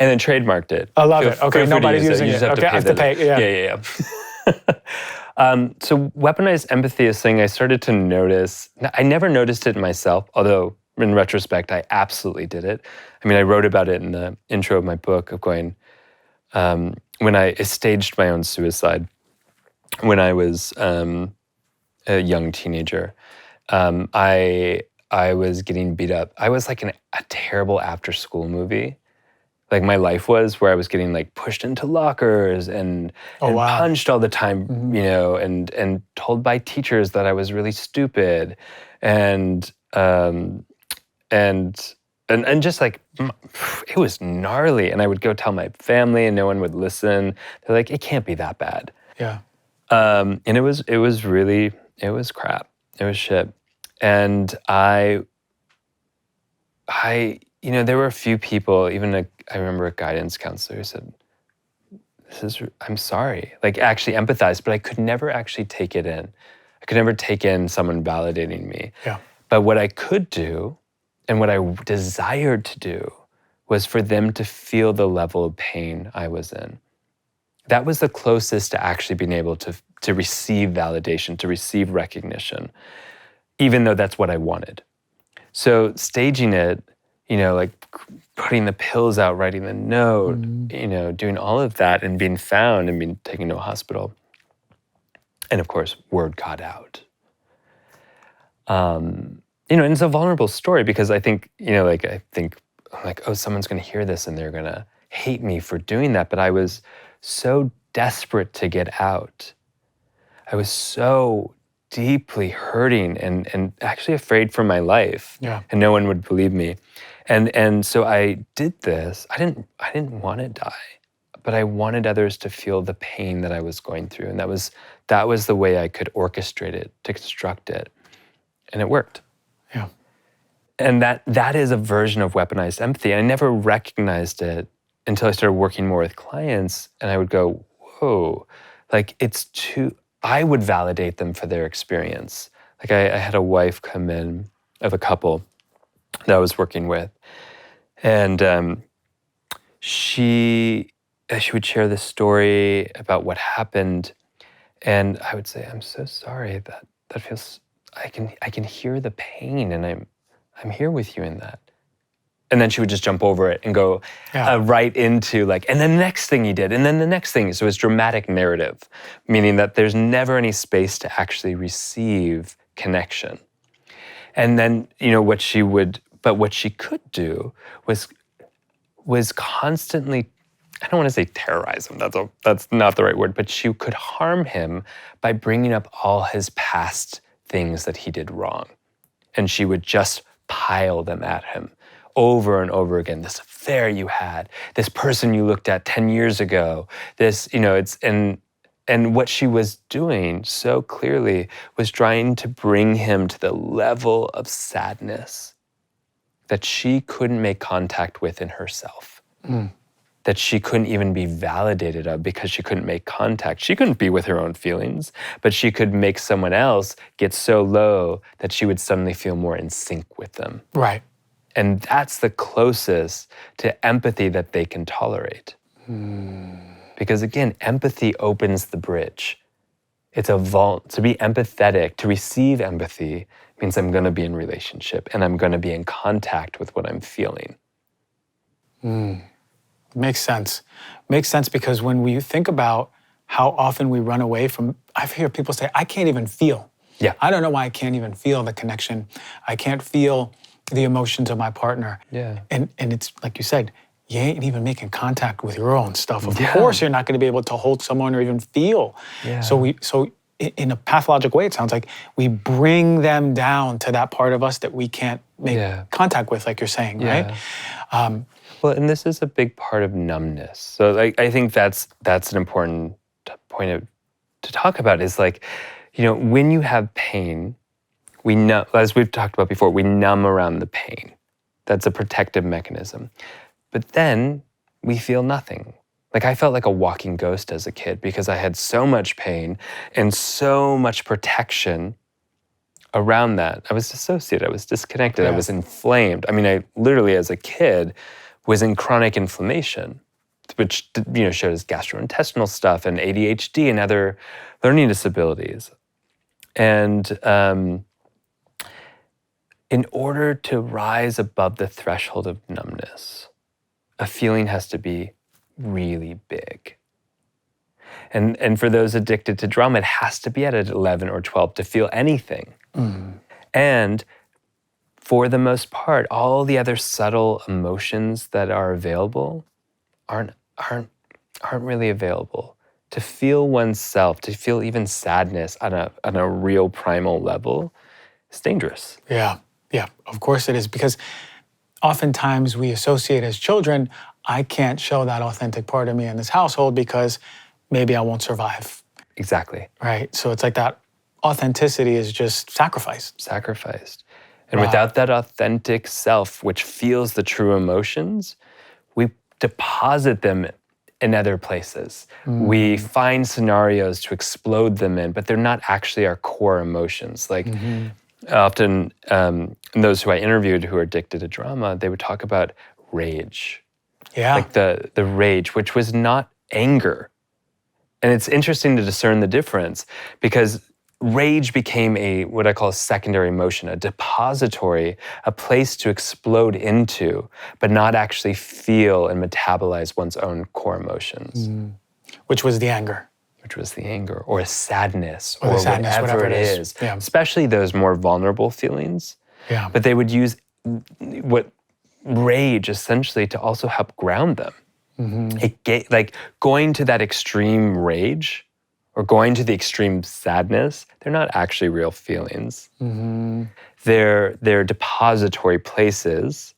Speaker 1: And then trademarked it.
Speaker 2: I love it. Okay, nobody's using it. Okay, I have to pay.
Speaker 1: Yeah. So weaponized empathy is something I started to notice. I never noticed it in myself, although in retrospect, I absolutely did it. I mean, I wrote about it in the intro of my book of going, when I staged my own suicide when I was a young teenager. I was getting beat up. I was like in a terrible after-school movie. Like my life was, where I was getting like pushed into lockers and punched all the time, and told by teachers that I was really stupid, and just like it was gnarly. And I would go tell my family, and no one would listen. They're like, it can't be that bad.
Speaker 2: Yeah.
Speaker 1: And it was crap. It was shit. And I there were a few people, even I remember a guidance counselor who said, I'm sorry, like actually empathized, but I could never actually take it in. I could never take in someone validating me.
Speaker 2: Yeah.
Speaker 1: But what I could do, and what I desired to do, was for them to feel the level of pain I was in. That was the closest to actually being able to receive validation, to receive recognition, even though that's what I wanted. So staging it, like putting the pills out, writing the note, doing all of that and being found and being taken to a hospital. And of course, word got out. And it's a vulnerable story because I think, I'm like, oh, someone's going to hear this and they're going to hate me for doing that. But I was so desperate to get out. I was so deeply hurting and actually afraid for my life.
Speaker 2: Yeah. And
Speaker 1: no one would believe me. And so I did this. I didn't want to die, but I wanted others to feel the pain that I was going through. And that was the way I could orchestrate it, to construct it. And it worked.
Speaker 2: Yeah.
Speaker 1: And that is a version of weaponized empathy. I never recognized it until I started working more with clients, and I would go, whoa, like I would validate them for their experience. Like I had a wife come in of a couple that I was working with, and she would share this story about what happened, and I would say, I'm so sorry, that feels, I can hear the pain, and I'm here with you in that. And then she would just jump over it and go right into like, and then the next thing you did, and then the next thing. So it's dramatic narrative, meaning that there's never any space to actually receive connection. And then, what she could do was constantly, I don't want to say terrorize him, that's not the right word, but she could harm him by bringing up all his past things that he did wrong. And she would just pile them at him over and over again. This affair you had, this person you looked at 10 years ago, this, and And what she was doing so clearly was trying to bring him to the level of sadness that she couldn't make contact with in herself, that she couldn't even be validated of because she couldn't make contact. She couldn't be with her own feelings, but she could make someone else get so low that she would suddenly feel more in sync with them.
Speaker 2: Right.
Speaker 1: And that's the closest to empathy that they can tolerate. Because again, empathy opens the bridge. It's a vault. To be empathetic, to receive empathy, means I'm going to be in relationship and I'm going to be in contact with what I'm feeling.
Speaker 2: Makes sense. Makes sense because when we think about how often we run away from, I hear people say, I can't even feel.
Speaker 1: Yeah.
Speaker 2: I don't know why I can't even feel the connection. I can't feel the emotions of my partner.
Speaker 1: Yeah.
Speaker 2: And it's like you said, you ain't even making contact with your own stuff. Of
Speaker 1: Yeah.
Speaker 2: course, you're not going to be able to hold someone or even feel.
Speaker 1: Yeah.
Speaker 2: So in a pathologic way, it sounds like we bring them down to that part of us that we can't make contact with, like you're saying, right?
Speaker 1: Well, and this is a big part of numbness. So I think that's an important point to talk about is like, when you have pain, we numb, as we've talked about before, we numb around the pain. That's a protective mechanism. But then we feel nothing. Like I felt like a walking ghost as a kid because I had so much pain and so much protection around that. I was dissociated, I was disconnected, I was inflamed. I mean, I literally as a kid was in chronic inflammation, which showed as gastrointestinal stuff and ADHD and other learning disabilities. And in order to rise above the threshold of numbness, a feeling has to be really big. And for those addicted to drama, it has to be at 11 or 12 to feel anything. And for the most part, all the other subtle emotions that are available aren't really available. To feel oneself, to feel even sadness on a real primal level is dangerous.
Speaker 2: Yeah, of course it is. Because oftentimes we associate as children, I can't show that authentic part of me in this household because maybe I won't survive.
Speaker 1: Exactly.
Speaker 2: Right, so it's like that authenticity is just sacrificed.
Speaker 1: Sacrificed. And without that authentic self, which feels the true emotions, we deposit them in other places. We find scenarios to explode them in, but they're not actually our core emotions. Like often, those who I interviewed who are addicted to drama, they would talk about rage.
Speaker 2: Yeah.
Speaker 1: Like the rage, which was not anger. And it's interesting to discern the difference because rage became what I call a secondary emotion, a depository, a place to explode into, but not actually feel and metabolize one's own core emotions.
Speaker 2: Which was the anger.
Speaker 1: Which was the anger, or a sadness,
Speaker 2: or whatever it is.
Speaker 1: Yeah. Especially those more vulnerable feelings.
Speaker 2: Yeah.
Speaker 1: But they would use rage essentially to also help ground them. Like going to that extreme rage or going to the extreme sadness, they're not actually real feelings. They're depository places,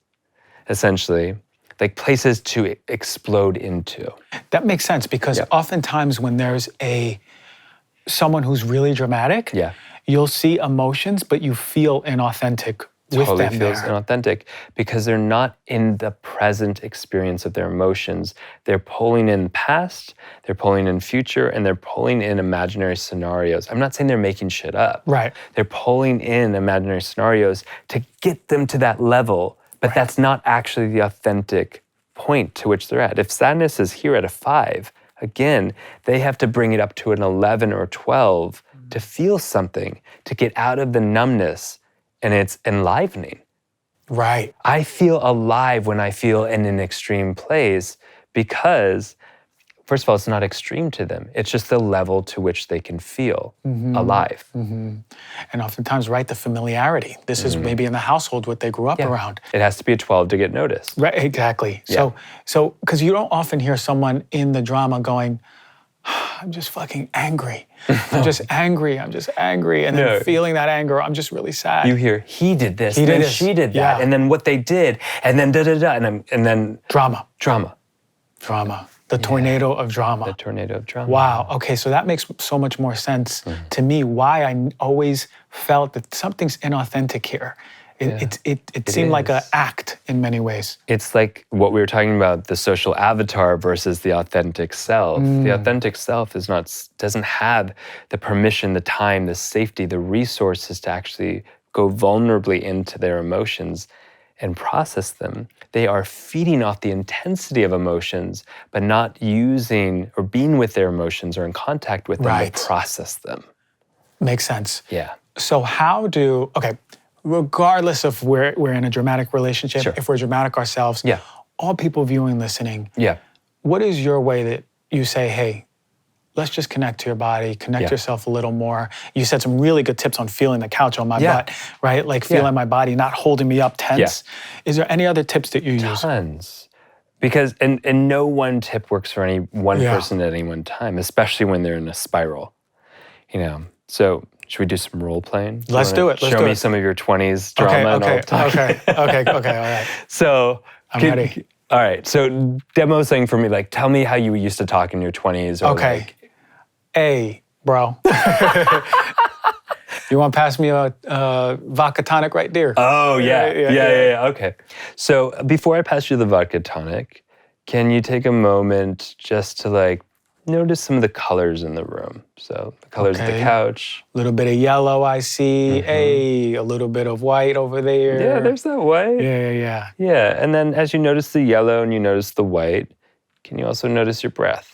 Speaker 1: essentially, like places to explode into.
Speaker 2: That makes sense because oftentimes when there's someone who's really dramatic, you'll see emotions, but you feel inauthentic with them.
Speaker 1: Totally feels inauthentic because they're not in the present experience of their emotions. They're pulling in past, they're pulling in future, and they're pulling in imaginary scenarios. I'm not saying they're making shit up.
Speaker 2: Right.
Speaker 1: They're pulling in imaginary scenarios to get them to that level, but that's not actually the authentic point to which they're at. If sadness is here at a 5, again, they have to bring it up to an 11 or 12 to feel something, to get out of the numbness. And it's enlivening.
Speaker 2: Right.
Speaker 1: I feel alive when I feel in an extreme place because, first of all, it's not extreme to them. It's just the level to which they can feel alive.
Speaker 2: And oftentimes, the familiarity. This is maybe in the household what they grew up around.
Speaker 1: It has to be a 12 to get noticed.
Speaker 2: Right, exactly. So because you don't often hear someone in the drama going, I'm just fucking angry. I'm just angry. And then feeling that anger, I'm just really sad.
Speaker 1: You hear, he did this, and then she did that, and then what they did, and then da-da-da, and then...
Speaker 2: Drama. The tornado of drama.
Speaker 1: The tornado of drama.
Speaker 2: Wow. Okay, so that makes so much more sense to me. Why I always felt that something's inauthentic here. It seemed like an act in many ways.
Speaker 1: It's like what we were talking about, the social avatar versus the authentic self. The authentic self doesn't have the permission, the time, the safety, the resources to actually go vulnerably into their emotions and process them. They are feeding off the intensity of emotions, but not using or being with their emotions or in contact with them to process them.
Speaker 2: Makes sense.
Speaker 1: Yeah.
Speaker 2: So regardless of where we're in a dramatic relationship, if we're dramatic ourselves, all people viewing, listening, what is your way that you say, hey, let's just connect to your body, connect yourself a little more. You said some really good tips on feeling the couch on my butt, right? Like feeling my body not holding me up tense. Is there any other tips that you use?
Speaker 1: Tons. Because, and no one tip works for any one person at any one time, especially when they're in a spiral, So should we do some role playing?
Speaker 2: Let's do it.
Speaker 1: Show me some of your 20s drama and I'll talk.
Speaker 2: Okay, all right.
Speaker 1: So
Speaker 2: I'm ready.
Speaker 1: All right, so demo something for me, like tell me how you used to talk in your 20s. Or
Speaker 2: Hey, bro. You want to pass me a vodka tonic right there?
Speaker 1: Oh, yeah. Okay. So before I pass you the vodka tonic, can you take a moment just to notice some of the colors in the room? So the colors of the couch.
Speaker 2: A little bit of yellow I see. Hey, a little bit of white over there.
Speaker 1: Yeah, there's that white.
Speaker 2: Yeah.
Speaker 1: Yeah, and then as you notice the yellow and you notice the white, can you also notice your breath?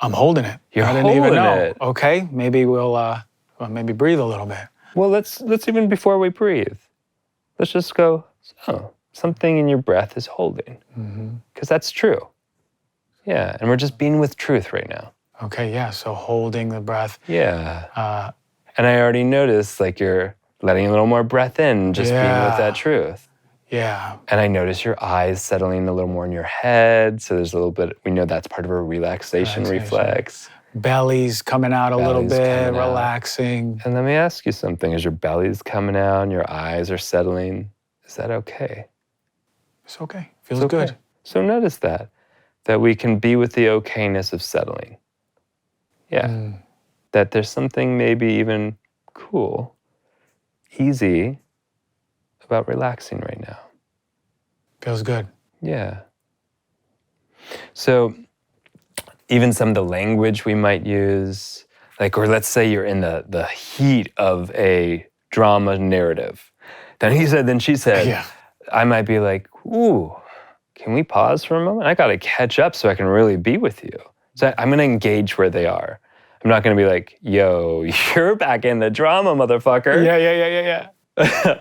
Speaker 2: I'm holding it.
Speaker 1: You're
Speaker 2: holding it. Okay, maybe we'll maybe breathe a little bit.
Speaker 1: Well, let's even before we breathe, let's just go, something in your breath is holding. Because that's true. Yeah, and we're just being with truth right now.
Speaker 2: Okay, yeah, so holding the breath.
Speaker 1: Yeah. And I already noticed you're letting a little more breath in, just being with that truth.
Speaker 2: Yeah.
Speaker 1: And I notice your eyes settling a little more in your head. So there's a little bit, we know that's part of a relaxation reflex.
Speaker 2: Belly's coming out a little bit, relaxing.
Speaker 1: And let me ask you something. As your belly's coming out and your eyes are settling, is that okay?
Speaker 2: It's okay. Feels good.
Speaker 1: So notice that we can be with the okayness of settling. Yeah. That there's something maybe even cool, easy about relaxing right now.
Speaker 2: Feels good.
Speaker 1: Yeah. So even some of the language we might use, or let's say you're in the heat of a drama narrative. Then he said, then she said, I might be like, ooh, can we pause for a moment? I got to catch up so I can really be with you. So I'm going to engage where they are. I'm not going to be like, yo, you're back in the drama, motherfucker.
Speaker 2: Yeah.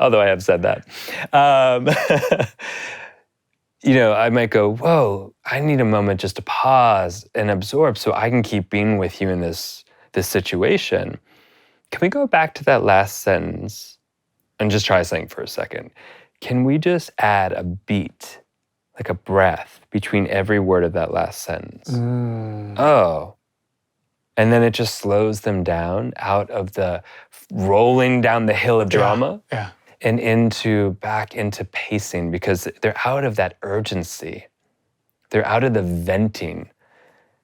Speaker 1: Although I have said that. I might go, whoa, I need a moment just to pause and absorb so I can keep being with you in this situation. Can we go back to that last sentence and just try something for a second? Can we just add a beat, like a breath, between every word of that last sentence? Oh. And then it just slows them down out of the rolling down the hill of drama and back into pacing, because they're out of that urgency. They're out of the venting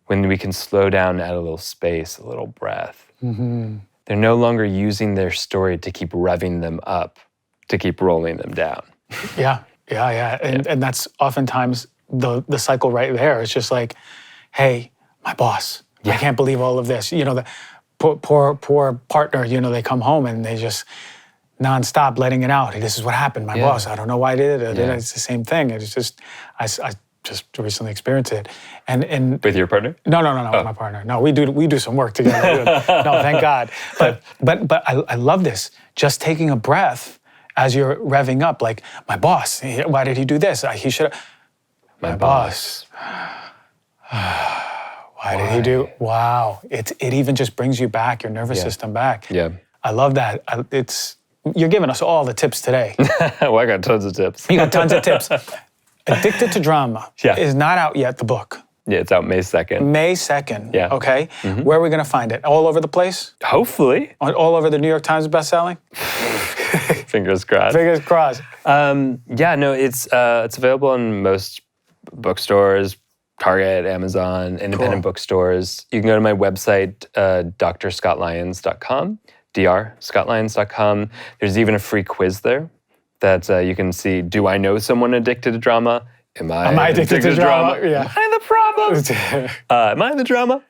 Speaker 1: when we can slow down, add a little space, a little breath. They're no longer using their story to keep revving them up, to keep rolling them down.
Speaker 2: Yeah. And that's oftentimes the cycle right there. It's just like, hey, my boss, I can't believe all of this. The poor partner, they come home and they just nonstop letting it out. Hey, this is what happened. My boss, I don't know why I did it. It's the same thing. It's just, I just recently experienced it. And
Speaker 1: with your partner?
Speaker 2: No, with my partner. No, we do some work together. No, thank God. But I love this. Just taking a breath as you're revving up, like, my boss, why did he do this? He should have. My boss. Why did he do? Wow. It even just brings you back, your nervous system back.
Speaker 1: Yeah.
Speaker 2: I love that. You're giving us all the tips today.
Speaker 1: Well, I got tons of tips.
Speaker 2: You got tons of tips. Addicted to Drama is not out yet, the book.
Speaker 1: Yeah, it's out May 2nd.
Speaker 2: May 2nd.
Speaker 1: Yeah.
Speaker 2: Okay. Where are we going to find it? All over the place?
Speaker 1: Hopefully.
Speaker 2: All over the New York Times bestselling?
Speaker 1: Fingers crossed.
Speaker 2: Fingers crossed.
Speaker 1: It's available in most bookstores, Target, Amazon, independent bookstores. You can go to my website, drscottlyons.com, drscottlyons.com. There's even a free quiz there that you can see, do I know someone addicted to drama? Am I addicted to drama?
Speaker 2: Yeah.
Speaker 1: Am I the problem? Am I the drama?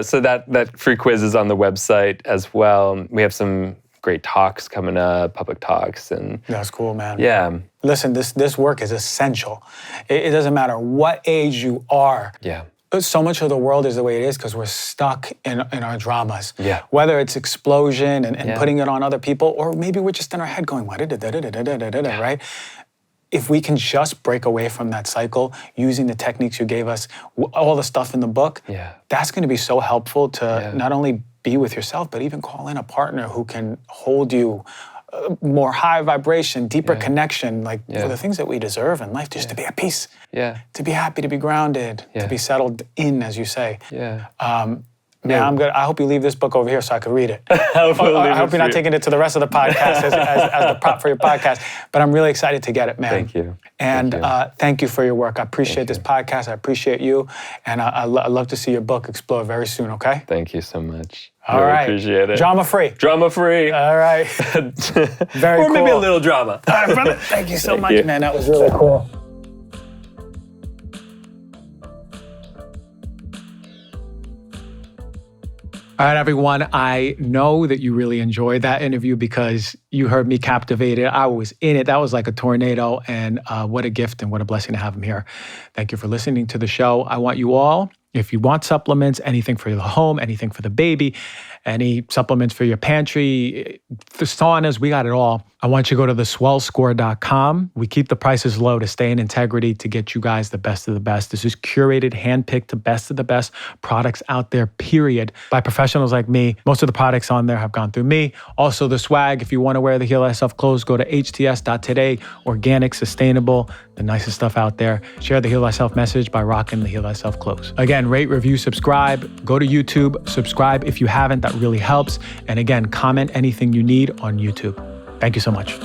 Speaker 1: So that free quiz is on the website as well. We have some great talks coming up, public talks. And
Speaker 2: that's cool, man.
Speaker 1: Yeah.
Speaker 2: Listen, this work is essential. It doesn't matter what age you are.
Speaker 1: Yeah.
Speaker 2: So much of the world is the way it is because we're stuck in our dramas.
Speaker 1: Yeah.
Speaker 2: Whether it's explosion and putting it on other people, or maybe we're just in our head going, right? If we can just break away from that cycle using the techniques you gave us, all the stuff in the book, that's going to be so helpful to not only be with yourself, but even call in a partner who can hold you more high vibration, deeper connection, like for the things that we deserve in life, just to be at peace, to be happy, to be grounded, to be settled in, as you say. Man, I'm good. I hope you leave this book over here so I could read it. I hope you're not taking it to the rest of the podcast as the prop for your podcast. But I'm really excited to get it, man.
Speaker 1: Thank you.
Speaker 2: And thank you for your work. I appreciate this podcast. I appreciate you. And I'd love to see your book explore very soon, okay?
Speaker 1: Thank you so much.
Speaker 2: All right.
Speaker 1: Appreciate it.
Speaker 2: Drama-free.
Speaker 1: Drama-free.
Speaker 2: All right. Very cool.
Speaker 1: Or maybe a little drama.
Speaker 2: All right, brother. Thank you so much, man. That was really cool. All right, everyone. I know that you really enjoyed that interview because you heard me captivated. I was in it. That was like a tornado. And what a gift and what a blessing to have him here. Thank you for listening to the show. I want you all, if you want supplements, anything for the home, anything for the baby, any supplements for your pantry, the saunas, we got it all. I want you to go to theswellscore.com. We keep the prices low to stay in integrity to get you guys the best of the best. This is curated, handpicked, the best of the best products out there, period, by professionals like me. Most of the products on there have gone through me. Also, the swag, if you want to wear the Heal Thyself clothes, go to hts.today. Organic, sustainable, the nicest stuff out there. Share the Heal Thyself message by rocking the Heal Thyself clothes. Again, rate, review, subscribe. Go to YouTube, subscribe if you haven't. That really helps. And again, comment anything you need on YouTube. Thank you so much.